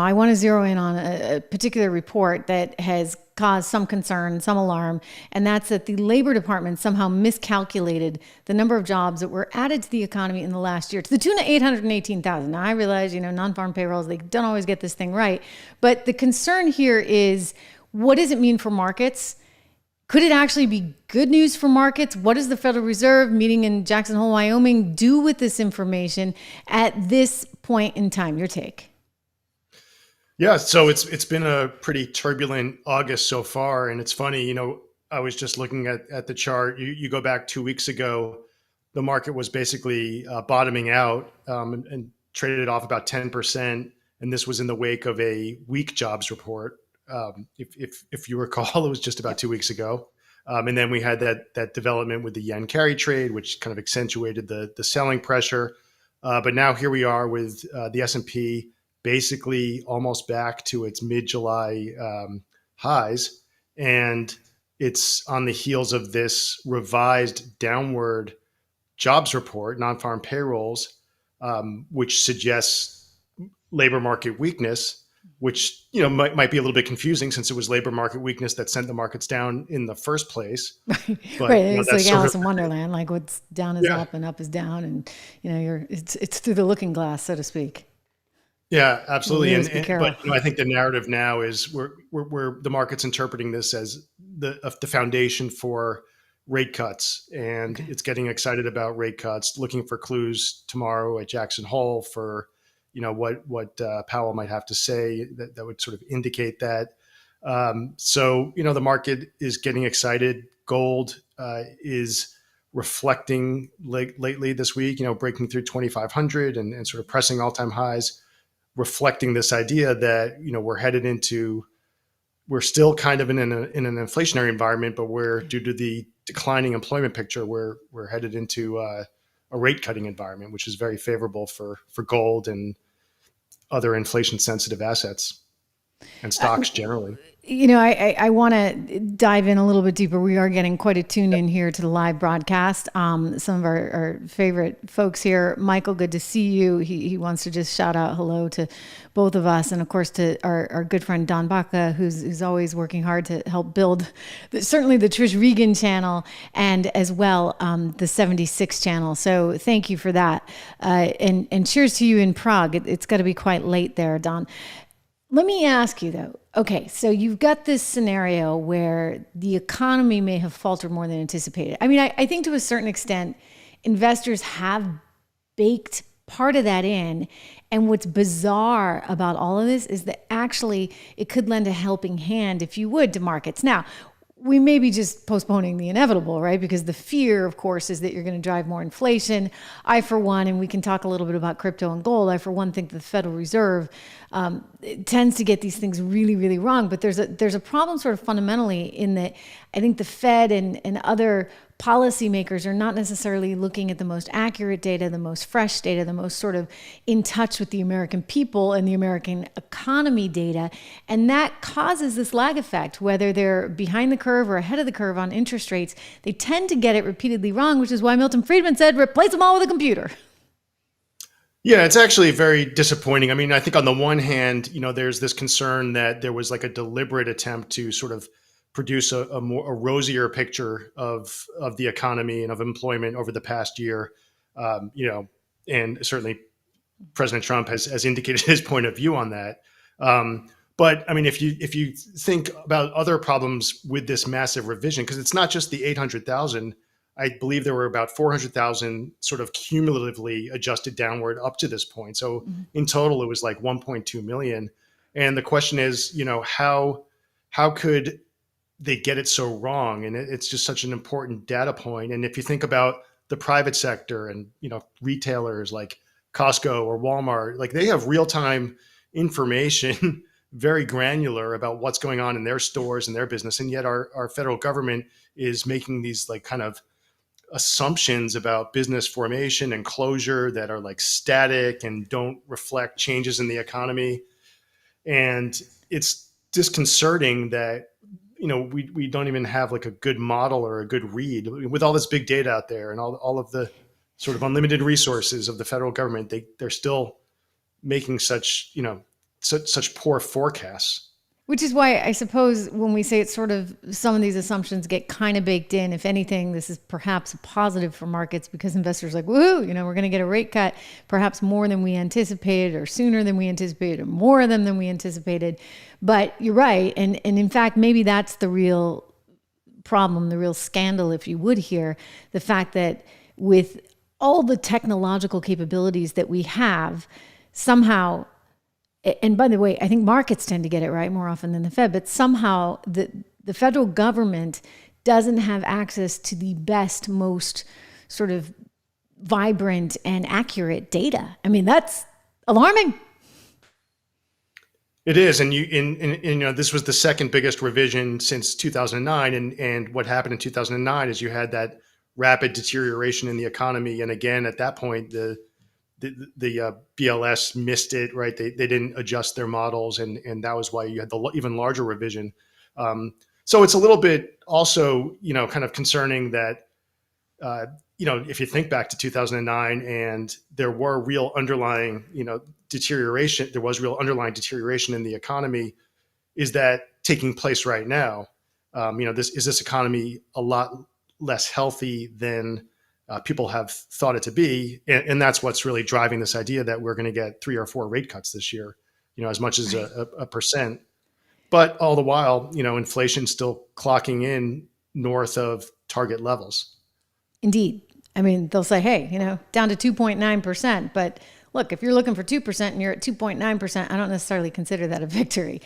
I want to zero in on a particular report that has caused some concern, some alarm, and that's that the Labor Department somehow miscalculated the number of jobs that were added to the economy in the last year to the tune of 818,000. Now, I realize, non-farm payrolls, they don't always get this thing right, but the concern here is, what does it mean for markets? Could it actually be good news for markets? What does the Federal Reserve meeting in Jackson Hole, Wyoming do with this information at this point in time? Your take. Yeah, so it's been a pretty turbulent August so far, and it's funny, I was just looking at the chart. You go back 2 weeks ago, the market was basically bottoming out and traded off about 10%, and this was in the wake of a weak jobs report. If you recall, it was just about 2 weeks ago, and then we had that development with the yen carry trade, which kind of accentuated the selling pressure. But now here we are with the S&P basically almost back to its mid-July highs. And it's on the heels of this revised downward jobs report, non-farm payrolls, which suggests labor market weakness, which might be a little bit confusing since it was labor market weakness that sent the markets down in the first place. Right. But Right. It's like that's Alice in Wonderland, like what's down is yeah. up and up is down. And, it's through the looking glass, so to speak. Yeah, absolutely. Lose, be careful. But I think the narrative now is we're the market's interpreting this as the foundation for rate cuts, and Okay. it's getting excited about rate cuts, looking for clues tomorrow at Jackson Hole for what Powell might have to say that would sort of indicate that. So the market is getting excited. Gold is reflecting lately this week, breaking through 2,500 and sort of pressing all-time highs, reflecting this idea that we're still kind of in an inflationary environment, but due to the declining employment picture, we're headed into a rate cutting environment, which is very favorable for gold and other inflation sensitive assets and stocks generally. I want to dive in a little bit deeper. We are getting quite a tune in here to the live broadcast. Some of our favorite folks here. Michael, good to see you. He wants to just shout out hello to both of us. And of course to our good friend Don Baca, who's always working hard to help build certainly the Trish Regan channel and as well the 76 channel. So thank you for that. And cheers to you in Prague. It's got to be quite late there, Don. Let me ask you though, okay, so you've got this scenario where the economy may have faltered more than anticipated. I mean, I think to a certain extent, investors have baked part of that in. And what's bizarre about all of this is that actually it could lend a helping hand, if you would, to markets. Now, we may be just postponing the inevitable, right? Because the fear, of course, is that you're going to drive more inflation. I, for one, and we can talk a little bit about crypto and gold, I, for one, think the Federal Reserve tends to get these things really, really wrong. But there's a problem sort of fundamentally in that I think the Fed and other policymakers are not necessarily looking at the most accurate data, the most fresh data, the most sort of in touch with the American people and the American economy data. And that causes this lag effect, whether they're behind the curve or ahead of the curve on interest rates. They tend to get it repeatedly wrong, which is why Milton Friedman said, replace them all with a computer. Yeah, it's actually very disappointing. I mean, I think on the one hand, there's this concern that there was like a deliberate attempt to sort of produce a rosier picture of the economy and of employment over the past year. And certainly President Trump has indicated his point of view on that. But I mean, if you think about other problems with this massive revision, because it's not just the 800,000, I believe there were about 400,000 sort of cumulatively adjusted downward up to this point. So in total, it was like 1.2 million. And the question is, how could they get it so wrong? And it's just such an important data point. And if you think about the private sector and, retailers like Costco or Walmart, like they have real-time information, very granular about what's going on in their stores and their business. And yet our federal government is making these like kind of assumptions about business formation and closure that are like static and don't reflect changes in the economy. And it's disconcerting that we don't even have like a good model or a good read with all this big data out there and all of the sort of unlimited resources of the federal government. They're still making such such poor forecasts. Which is why I suppose when we say it's sort of some of these assumptions get kind of baked in, if anything, this is perhaps a positive for markets because investors are like, woohoo, we're going to get a rate cut, perhaps more than we anticipated or sooner than we anticipated or more of them than we anticipated. But you're right. And in fact, maybe that's the real problem, the real scandal, if you would here, the fact that with all the technological capabilities that we have, somehow, and by the way, I think markets tend to get it right more often than the Fed, but somehow the federal government doesn't have access to the best, most sort of vibrant and accurate data. I mean, that's alarming. It is, and this was the second biggest revision since 2009, and what happened in 2009 is you had that rapid deterioration in the economy, and again at that point the BLS missed it, right? They didn't adjust their models, and that was why you had the even larger revision. So it's a little bit also, kind of concerning that, if you think back to 2009 and there were real underlying, deterioration, there was real underlying deterioration in the economy. Is that taking place right now? This economy a lot less healthy than people have thought it to be, and that's what's really driving this idea that we're going to get 3 or 4 rate cuts this year, as much as a percent. But all the while, inflation's still clocking in north of target levels. Indeed. I mean, they'll say, hey, down to 2.9%. But look, if you're looking for 2% and you're at 2.9%, I don't necessarily consider that a victory.